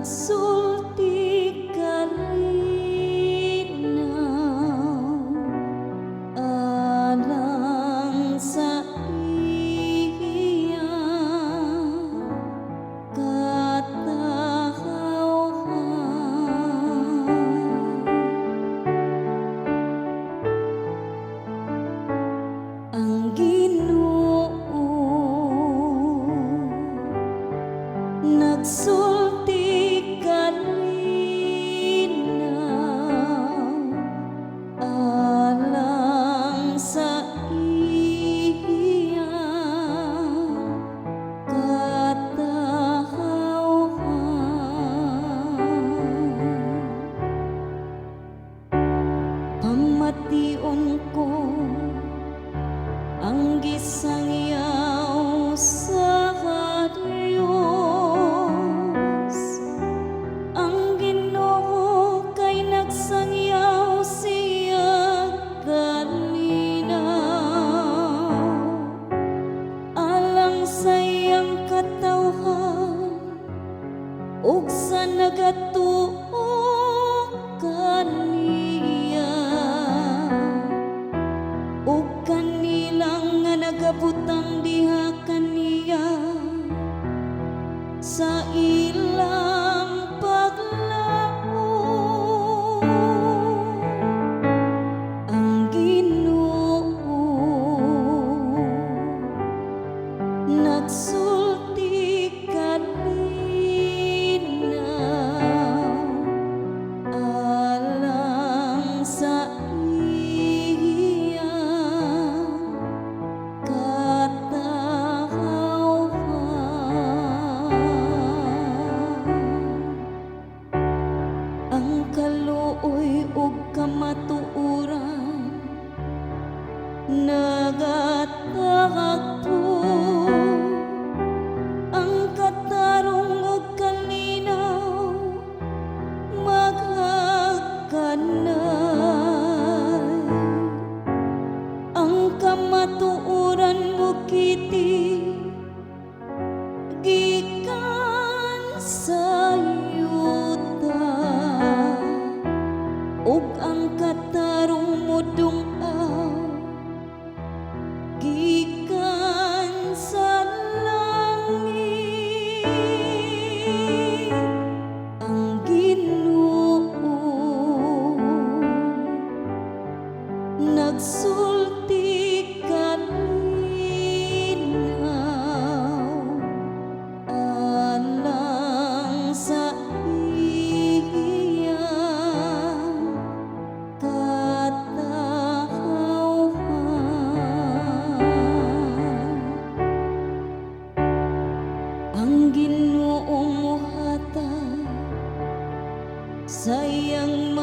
nagsulti ka linaw alang sa iya katahawhan ang Ginoo nagsulti ka linaw alang sa iya katahawhan pamation ko ang gisangyaw sa Diyos ang Ginoo kay nagsangyaw siya kalinaw alang sa iyang katawhan ug sa nagatuo kaniya ug kanilang nga nagabutang diha kaniya sa ilang paglaom ang Ginoo nagsulti ka linaw alang sa iya ang kaluoy ug kamatuoran nagatagto ang katarong ug kalinaw maghagkanay ang kamatuoran mo kiti gikan sa yuta ug ang katarong mo dung-aw gikan sa langit ang Ginoo nagsulti ka linaw alang sa iya katahawhan ang Ginoong mohatag sa iyang